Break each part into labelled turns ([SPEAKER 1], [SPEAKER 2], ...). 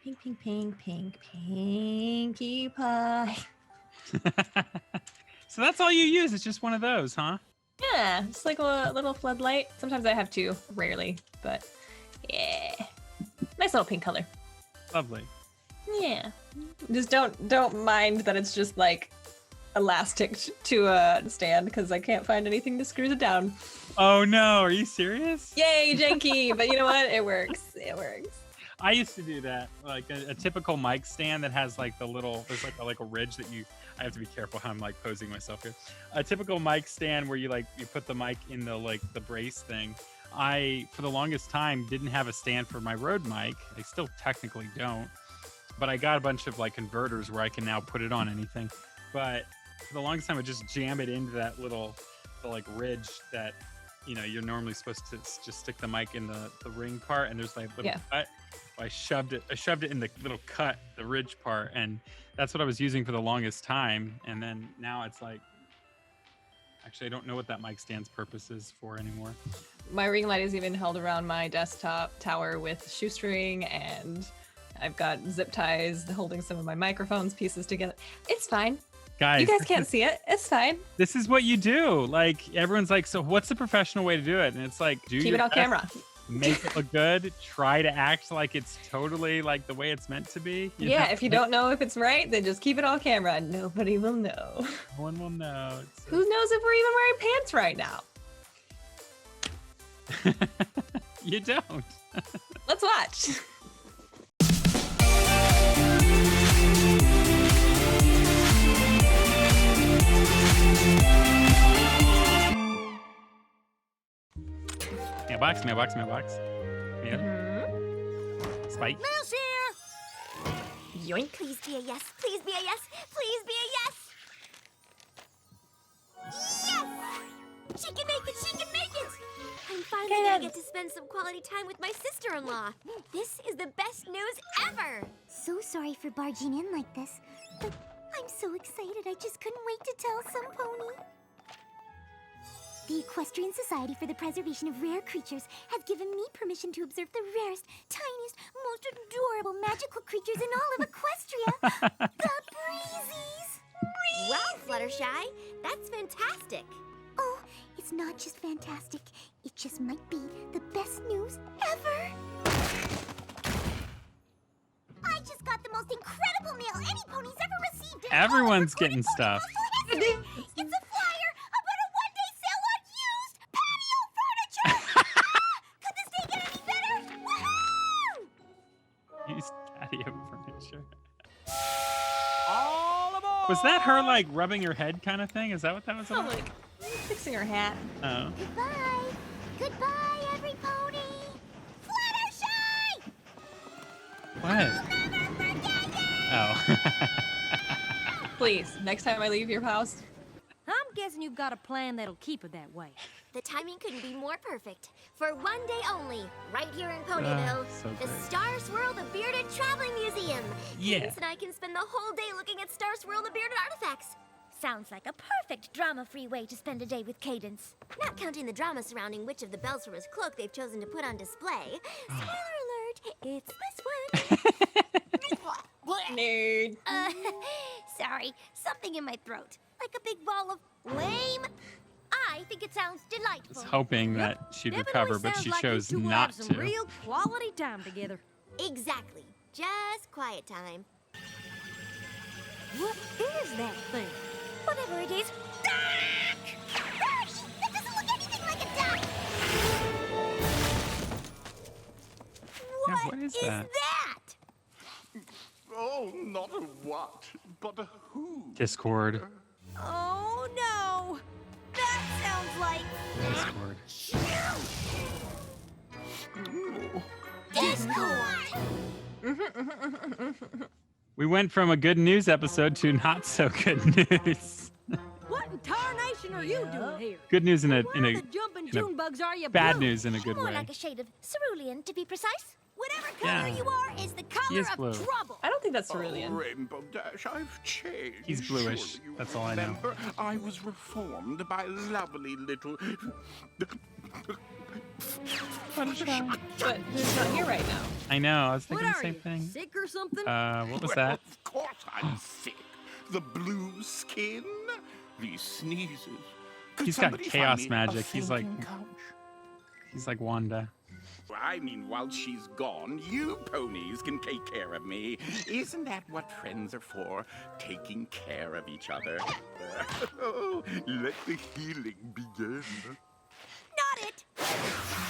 [SPEAKER 1] Pink, pink, pink, pink, pinkie pie.
[SPEAKER 2] So that's all you use? It's just one of those, huh?
[SPEAKER 1] Yeah, just like a little floodlight. Sometimes I have two, rarely, but yeah. Nice little pink color.
[SPEAKER 2] Lovely.
[SPEAKER 1] Yeah. Just don't mind that it's just like elastic to a stand because I can't find anything to screw it down.
[SPEAKER 2] Oh no, are you serious?
[SPEAKER 1] Yay, janky! But you know what? It works. It works.
[SPEAKER 2] I used to do that, like a typical mic stand that has like the little, there's like a ridge that you, I have to be careful how I'm like posing myself here. A typical mic stand where you put the mic in the the brace thing. I, for the longest time, didn't have a stand for my Rode mic. I still technically don't, but I got a bunch of like converters where I can now put it on anything. But for the longest time, I would just jam it into that the ridge that, you know, you're normally supposed to just stick the mic in the ring part, and there's like little cut. I shoved it in the little cut, the ridge part, and that's what I was using for the longest time. And then now it's like, actually, I don't know what that mic stand's purpose is for anymore.
[SPEAKER 1] My ring light is even held around my desktop tower with shoestring, and I've got zip ties holding some of my microphones pieces together. It's fine.
[SPEAKER 2] Guys,
[SPEAKER 1] you guys can't see it. It's fine.
[SPEAKER 2] This is what you do. Like, everyone's like, so what's the professional way to do it? And it's like,
[SPEAKER 1] keep it on camera.
[SPEAKER 2] Make it look good. Try to act like it's totally like the way it's meant to be.
[SPEAKER 1] Yeah,
[SPEAKER 2] know?
[SPEAKER 1] if you don't know if it's right, then just keep it on camera. Nobody will know.
[SPEAKER 2] No one will know.
[SPEAKER 1] Who knows if we're even wearing pants right now?
[SPEAKER 2] You don't.
[SPEAKER 1] Let's watch.
[SPEAKER 2] Mailbox.
[SPEAKER 1] Mm-hmm.
[SPEAKER 2] Spike.
[SPEAKER 3] Mouse here!
[SPEAKER 1] Yoink.
[SPEAKER 3] Please be a yes. Please be a yes. Please be a yes. Yes! She can make it. She can make it. I'm finally gonna get to spend some quality time with my sister-in-law. This is the best news ever.
[SPEAKER 4] So sorry for barging in like this, but I'm so excited I just couldn't wait to tell some pony. The Equestrian Society for the Preservation of Rare Creatures has given me permission to observe the rarest, tiniest, most adorable magical creatures in all of Equestria. The Breezies!
[SPEAKER 3] Wow, Fluttershy, that's fantastic.
[SPEAKER 4] Oh, it's not just fantastic. It just might be the best news ever. I just got the most incredible mail any pony's ever received.
[SPEAKER 2] Everyone's getting stuff.
[SPEAKER 4] It's a flyer about a one-day sale on used patio furniture. Could this day get any better? Woohoo!
[SPEAKER 2] Used patio furniture.
[SPEAKER 5] All aboard!
[SPEAKER 2] Was that her like rubbing her head kind of thing? Is that what that was
[SPEAKER 1] Oh,
[SPEAKER 2] about?
[SPEAKER 1] like fixing her hat.
[SPEAKER 2] Oh.
[SPEAKER 4] Goodbye. Goodbye, every pony. Fluttershy!
[SPEAKER 2] What?
[SPEAKER 4] Never forget you!
[SPEAKER 2] Oh.
[SPEAKER 1] Please, next time I leave your house.
[SPEAKER 6] I'm guessing you've got a plan that'll keep her that way.
[SPEAKER 3] The timing couldn't be more perfect. For one day only, right here in Ponyville,
[SPEAKER 2] so
[SPEAKER 3] the
[SPEAKER 2] great.
[SPEAKER 3] Star Swirl the Bearded Traveling Museum.
[SPEAKER 2] Yeah.
[SPEAKER 3] Cadence and I can spend the whole day looking at Star Swirl the Bearded artifacts.
[SPEAKER 4] Sounds like a perfect drama-free way to spend a day with Cadence.
[SPEAKER 3] Not counting the drama surrounding which of the bells from his cloak they've chosen to put on display. Spoiler alert, it's this one.
[SPEAKER 1] Nerd.
[SPEAKER 4] Sorry, something in my throat. Like a big ball of lame. I think it sounds
[SPEAKER 2] I
[SPEAKER 4] delightful.
[SPEAKER 2] was hoping that she'd
[SPEAKER 6] Definitely
[SPEAKER 2] recover, but
[SPEAKER 6] sounds
[SPEAKER 2] she
[SPEAKER 6] like
[SPEAKER 2] chose
[SPEAKER 6] you two will
[SPEAKER 2] not
[SPEAKER 6] have some
[SPEAKER 2] to.
[SPEAKER 6] real quality time together.
[SPEAKER 3] Exactly. Just quiet time.
[SPEAKER 6] What is that thing?
[SPEAKER 4] Whatever it is. Duck! Gosh, that doesn't look anything like a duck!
[SPEAKER 2] Yeah, what is that?
[SPEAKER 3] That!
[SPEAKER 5] Oh, not a what, but a who.
[SPEAKER 2] Discord.
[SPEAKER 6] Oh no! That sounds like
[SPEAKER 2] Discord.
[SPEAKER 3] Discord!
[SPEAKER 2] We went from a good news episode to not so good news.
[SPEAKER 6] what in tarnation are you doing here?
[SPEAKER 2] Good news in a
[SPEAKER 6] Where the jumping
[SPEAKER 2] in a
[SPEAKER 6] June bugs are you
[SPEAKER 2] bad
[SPEAKER 6] blue?
[SPEAKER 2] news in a good
[SPEAKER 4] More
[SPEAKER 2] way.
[SPEAKER 4] like a shade of cerulean, to be precise.
[SPEAKER 3] Whatever color
[SPEAKER 2] Yeah.
[SPEAKER 3] you are is the color
[SPEAKER 2] is
[SPEAKER 3] of
[SPEAKER 2] blue.
[SPEAKER 3] trouble.
[SPEAKER 1] I don't think that's cerulean.
[SPEAKER 5] Rainbow Dash, I've changed.
[SPEAKER 2] He's bluish.
[SPEAKER 5] Surely you
[SPEAKER 2] That's all I know.
[SPEAKER 5] remember I was reformed by lovely little
[SPEAKER 2] Fluttershy.
[SPEAKER 1] But who's not here right now?
[SPEAKER 2] I know. I was
[SPEAKER 6] What
[SPEAKER 2] thinking the
[SPEAKER 6] are
[SPEAKER 2] same
[SPEAKER 6] you,
[SPEAKER 2] thing.
[SPEAKER 6] sick or something?
[SPEAKER 2] What was
[SPEAKER 5] Well,
[SPEAKER 2] that?
[SPEAKER 5] of course I'm sick. The blue skin, these sneezes. Could
[SPEAKER 2] He's got
[SPEAKER 5] somebody find
[SPEAKER 2] chaos
[SPEAKER 5] me a
[SPEAKER 2] magic. He's like
[SPEAKER 5] fainting couch?
[SPEAKER 2] he's like Wanda.
[SPEAKER 5] I mean, while she's gone, you ponies can take care of me. Isn't that what friends are for? Taking care of each other. Oh, let the healing begin.
[SPEAKER 6] Not it.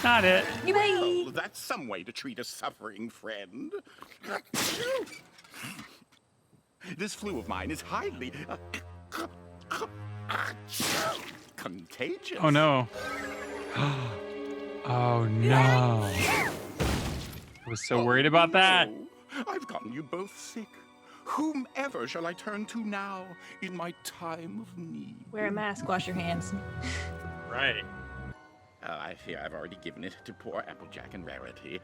[SPEAKER 2] Not it.
[SPEAKER 5] Well, that's some way to treat a suffering friend. This flu of mine is highly contagious.
[SPEAKER 2] Oh no. Oh no. I was so worried about that.
[SPEAKER 5] No, I've gotten you both sick. Whomever shall I turn to now in my time of need?
[SPEAKER 1] Wear a mask, wash your hands.
[SPEAKER 2] Right.
[SPEAKER 5] I fear I've already given it to poor Applejack and Rarity.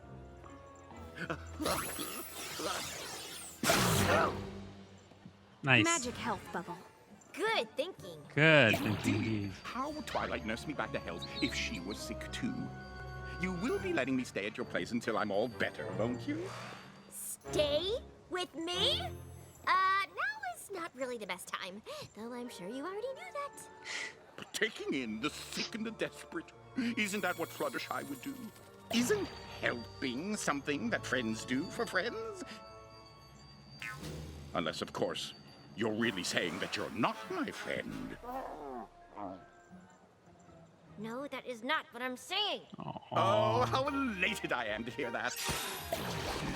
[SPEAKER 2] Nice.
[SPEAKER 3] Magic health bubble. Good thinking.
[SPEAKER 2] Good. Thank you indeed.
[SPEAKER 5] How would Twilight nurse me back to health if she was sick too? You will be letting me stay at your place until I'm all better, won't you?
[SPEAKER 3] Stay with me? Now is not really the best time, though I'm sure you already knew that.
[SPEAKER 5] But taking in the sick and the desperate, isn't that what Fluttershy would do? Isn't helping something that friends do for friends? Unless, of course, you're really saying that you're not my friend.
[SPEAKER 3] No, that is not what I'm saying.
[SPEAKER 5] Oh, how elated I am to hear that.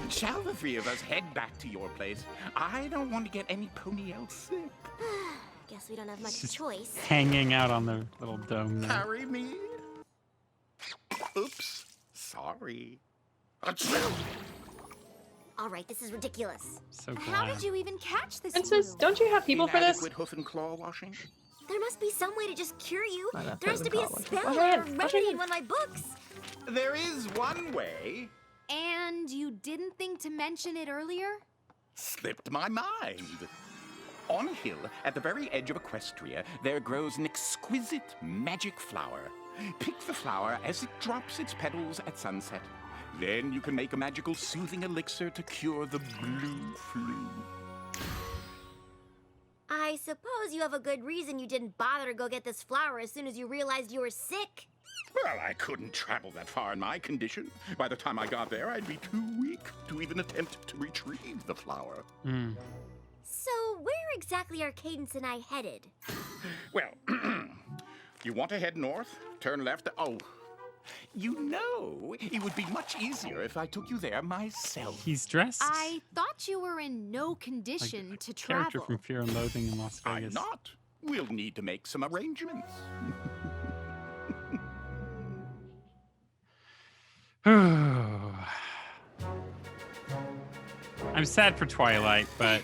[SPEAKER 5] Shall the three of us head back to your place? I don't want to get any pony else sick.
[SPEAKER 3] Guess we don't have much
[SPEAKER 2] Just
[SPEAKER 3] choice.
[SPEAKER 2] hanging out on the little dome there.
[SPEAKER 5] Carry me? Oops. Sorry. Achoo!
[SPEAKER 3] All right, this is ridiculous.
[SPEAKER 2] So glad.
[SPEAKER 7] How did you even catch this
[SPEAKER 1] Princess,
[SPEAKER 7] flu?
[SPEAKER 1] don't you have people for this?
[SPEAKER 5] Inadequate hoof and claw washing?
[SPEAKER 3] There must be some way to just cure you.
[SPEAKER 1] Why not
[SPEAKER 3] There has to be a
[SPEAKER 1] wash
[SPEAKER 3] spell
[SPEAKER 1] your
[SPEAKER 3] or a
[SPEAKER 1] hands, wash your
[SPEAKER 3] remedy in
[SPEAKER 1] hands.
[SPEAKER 3] one of my books.
[SPEAKER 5] There is one way.
[SPEAKER 7] And you didn't think to mention it earlier?
[SPEAKER 5] Slipped my mind. On a hill at the very edge of Equestria, there grows an exquisite magic flower. Pick the flower as it drops its petals at sunset. Then you can make a magical soothing elixir to cure the blue flu.
[SPEAKER 3] I suppose you have a good reason you didn't bother to go get this flower as soon as you realized you were sick.
[SPEAKER 5] Well, I couldn't travel that far in my condition. By the time I got there, I'd be too weak to even attempt to retrieve the flower.
[SPEAKER 3] So where exactly are Cadence and I headed?
[SPEAKER 5] Well, you want to head north? Turn left? Oh, you know, it would be much easier if I took you there myself.
[SPEAKER 2] He's dressed
[SPEAKER 7] I thought you were in no condition
[SPEAKER 2] like
[SPEAKER 7] to
[SPEAKER 2] a character
[SPEAKER 7] travel.
[SPEAKER 2] from Fear and Loathing in Las
[SPEAKER 5] I'm
[SPEAKER 2] Vegas.
[SPEAKER 5] not. We'll need to make some arrangements.
[SPEAKER 2] I'm sad for Twilight, but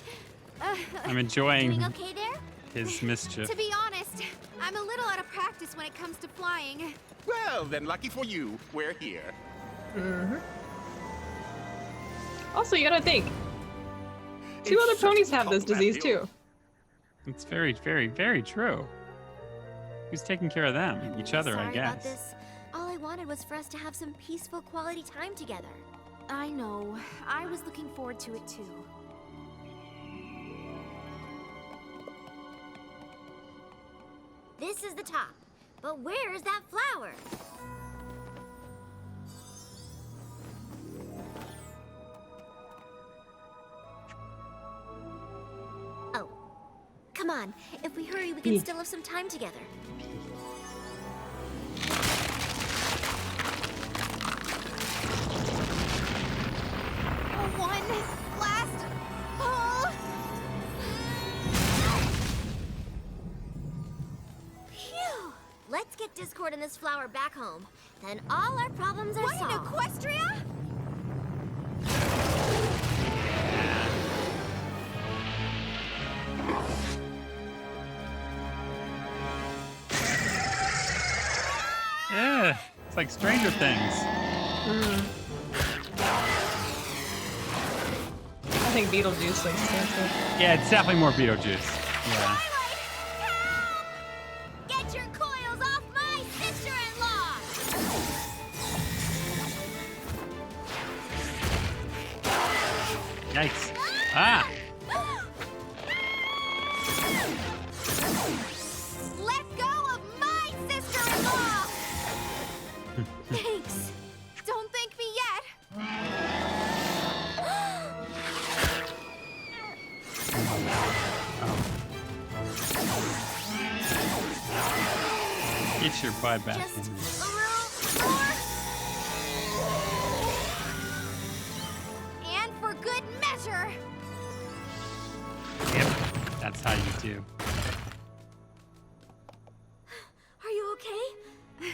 [SPEAKER 2] I'm enjoying
[SPEAKER 3] Doing okay there?
[SPEAKER 2] his mischief.
[SPEAKER 7] To be honest, I'm a little out of practice when it comes to flying.
[SPEAKER 5] Well, then lucky for you, we're here.
[SPEAKER 1] Also, you gotta think. Two
[SPEAKER 5] It's
[SPEAKER 1] other
[SPEAKER 5] such a
[SPEAKER 1] ponies have this
[SPEAKER 5] tall
[SPEAKER 1] disease
[SPEAKER 5] hill.
[SPEAKER 1] too.
[SPEAKER 2] It's very, very, very true. Who's taking care of them?
[SPEAKER 3] I'm
[SPEAKER 2] Each
[SPEAKER 3] really
[SPEAKER 2] other, I
[SPEAKER 3] sorry about
[SPEAKER 2] guess.
[SPEAKER 3] this. All I wanted was for us to have some peaceful quality time together.
[SPEAKER 7] I know. I was looking forward to it too.
[SPEAKER 3] This is the top. But where is that flower? Oh. Come on. If we hurry, we can
[SPEAKER 1] Pea.
[SPEAKER 3] still have some time together.
[SPEAKER 7] One last pull.
[SPEAKER 3] Phew! Let's get Discord and this flower back home. Then all our problems are
[SPEAKER 7] What in
[SPEAKER 3] solved.
[SPEAKER 7] Equestria?
[SPEAKER 2] Yeah, it's like Stranger Things.
[SPEAKER 1] I think Beetlejuice like stands up.
[SPEAKER 2] Yeah, it's definitely more Beetlejuice. Yeah.
[SPEAKER 3] Get your coils off my sister-in-law!
[SPEAKER 2] Yikes. Ah!
[SPEAKER 7] Let go of my sister-in-law! Thanks. Don't thank me yet.
[SPEAKER 2] Get your butt back in
[SPEAKER 7] Just
[SPEAKER 2] there.
[SPEAKER 7] a little more. And for good measure.
[SPEAKER 2] Yep. That's how you do.
[SPEAKER 3] Are you okay?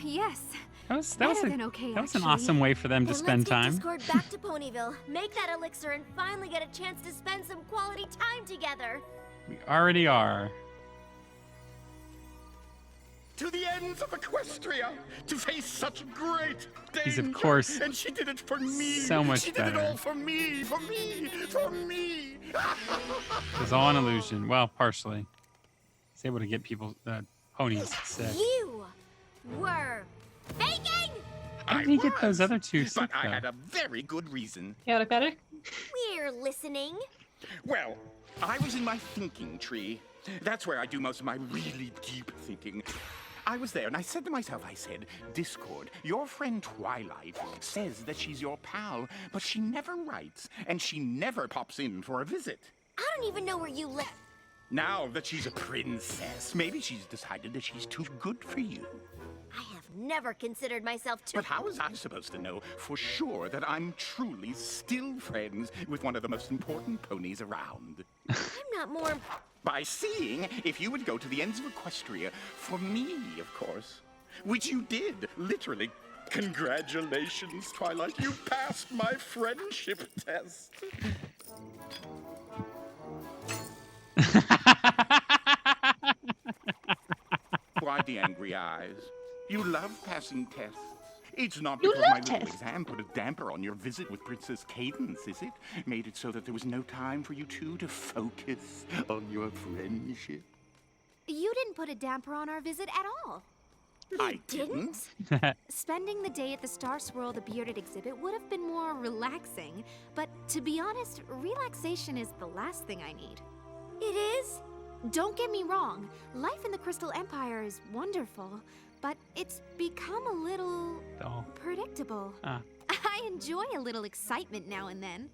[SPEAKER 6] Yes.
[SPEAKER 2] That was
[SPEAKER 6] Better than okay,
[SPEAKER 2] that was an
[SPEAKER 6] actually.
[SPEAKER 2] awesome way for them to
[SPEAKER 3] Then
[SPEAKER 2] spend
[SPEAKER 3] let's get
[SPEAKER 2] time.
[SPEAKER 3] Discord back to Ponyville, make that elixir, and finally get a chance to spend some quality time together.
[SPEAKER 2] We already are.
[SPEAKER 5] To the ends of Equestria to face such great danger.
[SPEAKER 2] He's, of course,
[SPEAKER 5] and she did it for me.
[SPEAKER 2] so much
[SPEAKER 5] she
[SPEAKER 2] better.
[SPEAKER 5] did it all for me, for me, for me.
[SPEAKER 2] It was all an illusion. Well, partially. He's able to get people, ponies sick.
[SPEAKER 3] You were faking!
[SPEAKER 2] How did he get those other two
[SPEAKER 5] But
[SPEAKER 2] sick,
[SPEAKER 5] I
[SPEAKER 2] though?
[SPEAKER 5] had a very good reason.
[SPEAKER 1] Chaotic Magic?
[SPEAKER 3] We're listening.
[SPEAKER 5] Well, I was in my thinking tree. That's where I do most of my really deep thinking. I was there and I said to myself, Discord, your friend Twilight says that she's your pal, but she never writes and she never pops in for a visit.
[SPEAKER 3] I don't even know where you live.
[SPEAKER 5] Now that she's a princess, maybe she's decided that she's too good for you.
[SPEAKER 3] I have never considered myself too.
[SPEAKER 5] But how was I supposed to know for sure that I'm truly still friends with one of the most important ponies around?
[SPEAKER 3] I'm not more.
[SPEAKER 5] By seeing if you would go to the ends of Equestria for me, of course. Which you did, literally. Congratulations, Twilight. You passed my friendship test. Why the angry eyes? You love passing tests. It's not because my little exam put a damper on your visit with Princess Cadence, is it? Made it so that there was no time for you two to focus on your friendship.
[SPEAKER 6] You didn't put a damper on our visit at all.
[SPEAKER 5] I didn't.
[SPEAKER 6] Spending the day at the Star Swirl the Bearded exhibit would have been more relaxing, but to be honest, relaxation is the last thing I need.
[SPEAKER 3] It is?
[SPEAKER 6] Don't get me wrong, life in the Crystal Empire is wonderful, but it's become a little
[SPEAKER 2] Dull.
[SPEAKER 6] predictable.
[SPEAKER 2] Ah.
[SPEAKER 6] I enjoy a little excitement now and then.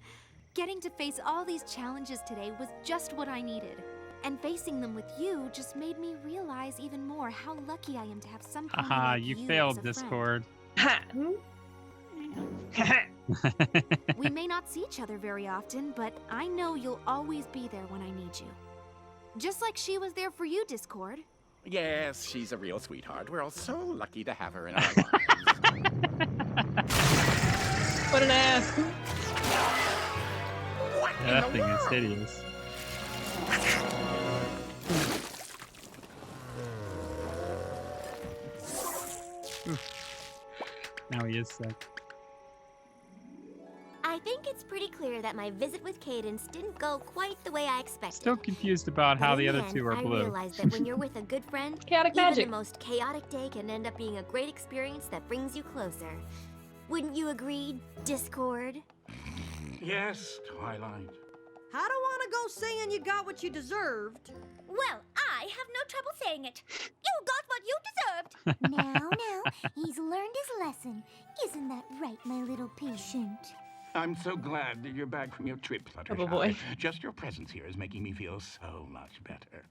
[SPEAKER 6] Getting to face all these challenges today was just what I needed. And facing them with you just made me realize even more how lucky I am to have some pony
[SPEAKER 2] Haha,
[SPEAKER 6] like
[SPEAKER 2] you
[SPEAKER 6] as
[SPEAKER 2] failed,
[SPEAKER 6] a friend.
[SPEAKER 2] Discord.
[SPEAKER 6] We may not see each other very often, but I know you'll always be there when I need you. Just like she was there for you, Discord.
[SPEAKER 5] Yes, she's a real sweetheart. We're all so lucky to have her in our lives.
[SPEAKER 1] What an ass.
[SPEAKER 5] What
[SPEAKER 2] Yeah,
[SPEAKER 5] in
[SPEAKER 2] that
[SPEAKER 5] the
[SPEAKER 2] thing is
[SPEAKER 5] world?
[SPEAKER 2] hideous. Now he is sick.
[SPEAKER 3] I think it's pretty clear that my visit with Cadence didn't go quite the way I expected.
[SPEAKER 2] Still confused about how
[SPEAKER 3] But
[SPEAKER 2] the
[SPEAKER 3] in
[SPEAKER 2] other
[SPEAKER 3] end,
[SPEAKER 2] two are
[SPEAKER 3] I
[SPEAKER 2] blue.
[SPEAKER 3] realized that when you're with a good friend,
[SPEAKER 1] Chaotic
[SPEAKER 3] even
[SPEAKER 1] Magic.
[SPEAKER 3] the most chaotic day can end up being a great experience that brings you closer. Wouldn't you agree, Discord?
[SPEAKER 5] Yes, Twilight.
[SPEAKER 8] I don't want to go saying you got what you deserved.
[SPEAKER 3] Well, I have no trouble saying it. You got what you deserved.
[SPEAKER 4] Now, he's learned his lesson. Isn't that right, my little patient?
[SPEAKER 5] I'm so glad that you're back from your trip, Fluttershy.
[SPEAKER 1] Oh, boy.
[SPEAKER 5] Just your presence here is making me feel so much better.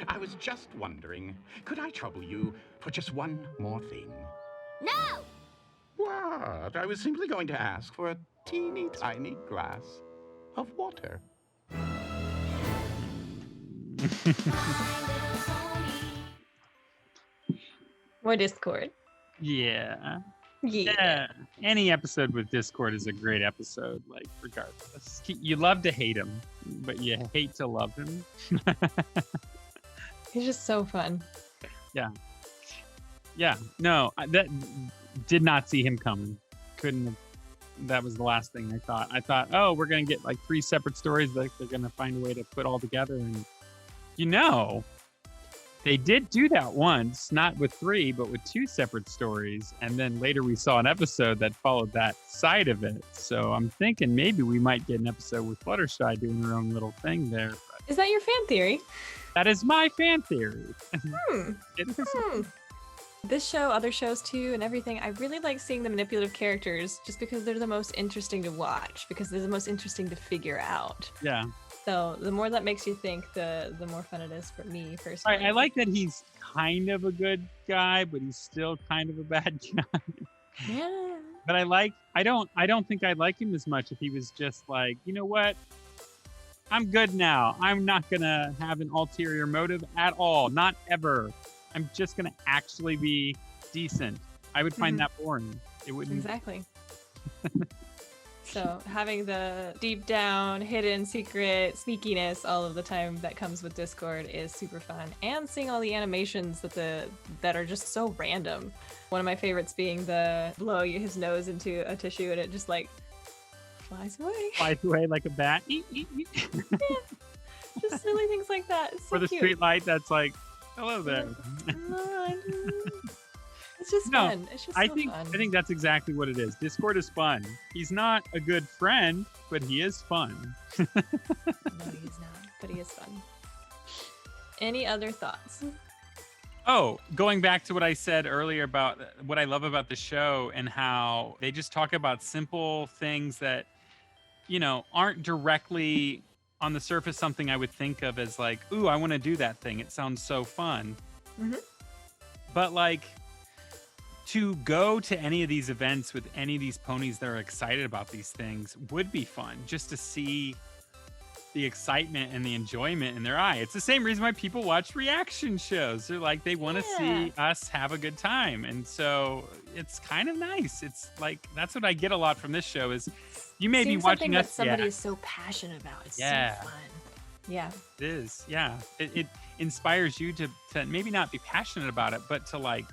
[SPEAKER 5] I was just wondering, could I trouble you for just one more thing?
[SPEAKER 3] No!
[SPEAKER 5] What? I was simply going to ask for a teeny tiny glass of water.
[SPEAKER 1] More Discord.
[SPEAKER 2] Yeah.
[SPEAKER 1] Yeah.
[SPEAKER 2] Yeah. Any episode with Discord is a great episode, like, regardless. You love to hate him, but you hate to love him.
[SPEAKER 1] He's just so fun.
[SPEAKER 2] Yeah. No, that did not see him coming. Couldn't have. That was the last thing I thought. I thought, oh, we're going to get like 3 separate stories that they're going to find a way to put all together. And, They did do that once, not with 3, but with 2 separate stories. And then later we saw an episode that followed that side of it. So I'm thinking maybe we might get an episode with Fluttershy doing her own little thing there. But
[SPEAKER 1] Is that your fan theory?
[SPEAKER 2] that is my fan theory. It is.
[SPEAKER 1] This show, other shows too, and everything, I really like seeing the manipulative characters just because they're the most interesting to watch, because they're the most interesting to figure out.
[SPEAKER 2] Yeah.
[SPEAKER 1] So the more that makes you think, the more fun it is for me personally.
[SPEAKER 2] I like that he's kind of a good guy, but he's still kind of a bad guy.
[SPEAKER 1] Yeah.
[SPEAKER 2] But I don't think I'd like him as much if he was just like, you know what? I'm good now. I'm not gonna have an ulterior motive at all. Not ever. I'm just gonna actually be decent. I would find that boring. It wouldn't.
[SPEAKER 1] Exactly. So having the deep down, hidden, secret, sneakiness all of the time that comes with Discord is super fun. And seeing all the animations that are just so random. One of my favorites being the blow his nose into a tissue and it just like flies away.
[SPEAKER 2] Flies away like a bat.
[SPEAKER 1] Just silly things like that. It's so
[SPEAKER 2] Or the
[SPEAKER 1] cute.
[SPEAKER 2] street light that's like, hello there.
[SPEAKER 1] It's just
[SPEAKER 2] No,
[SPEAKER 1] fun. It's just
[SPEAKER 2] I
[SPEAKER 1] so
[SPEAKER 2] think
[SPEAKER 1] fun.
[SPEAKER 2] I think that's exactly what it is. Discord is fun. He's not a good friend, but he is fun.
[SPEAKER 1] No, he's not, but he is fun. Any other thoughts?
[SPEAKER 2] Oh, going back to what I said earlier about what I love about the show and how they just talk about simple things that, aren't directly on the surface something I would think of as like, ooh, I want to do that thing. It sounds so fun.
[SPEAKER 1] Mhm.
[SPEAKER 2] But like, to go to any of these events with any of these ponies that are excited about these things would be fun, just to see the excitement and the enjoyment in their eye. It's the same reason why people watch reaction shows. They're like, they want to see us have a good time. And so it's kind of nice. It's like, that's what I get a lot from this show is you may be
[SPEAKER 1] Seeing
[SPEAKER 2] watching
[SPEAKER 1] something that
[SPEAKER 2] us.
[SPEAKER 1] somebody is so passionate about. It's so fun. Yeah.
[SPEAKER 2] It is. Yeah. It inspires you to maybe not be passionate about it, but to like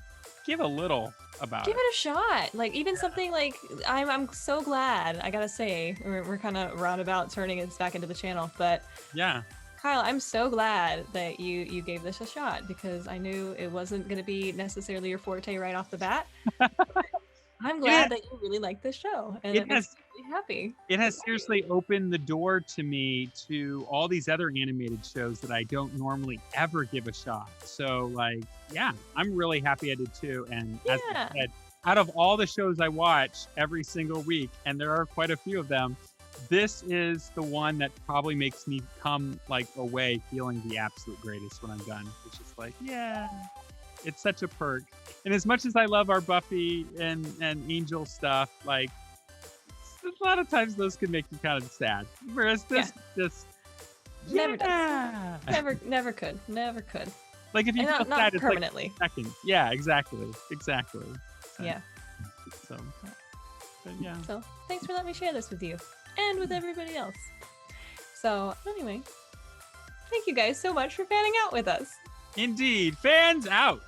[SPEAKER 2] give a little about
[SPEAKER 1] Give it a shot. Like even something like I'm so glad, I gotta say, we're kind of roundabout turning this back into the channel, but
[SPEAKER 2] yeah,
[SPEAKER 1] Kyle, I'm so glad that you gave this a shot because I knew it wasn't gonna be necessarily your forte right off the bat. I'm glad that you really like this show, and it makes me really happy.
[SPEAKER 2] It has seriously opened the door to me to all these other animated shows that I don't normally ever give a shot. So like, yeah, I'm really happy I did too. And as I said, out of all the shows I watch every single week, and there are quite a few of them, this is the one that probably makes me come like away feeling the absolute greatest when I'm done. It's just like, yeah, it's such a perk. And as much as I love our Buffy and Angel stuff, like a lot of times those can make you kind of sad. Whereas this just
[SPEAKER 1] never does. Never could.
[SPEAKER 2] Like if you feel
[SPEAKER 1] not
[SPEAKER 2] sad, it's
[SPEAKER 1] permanently.
[SPEAKER 2] like seconds. Yeah, exactly. So,
[SPEAKER 1] Yeah.
[SPEAKER 2] So, but yeah.
[SPEAKER 1] So thanks for letting me share this with you and with everybody else. So anyway, thank you guys so much for fanning out with us.
[SPEAKER 2] Indeed, fans out.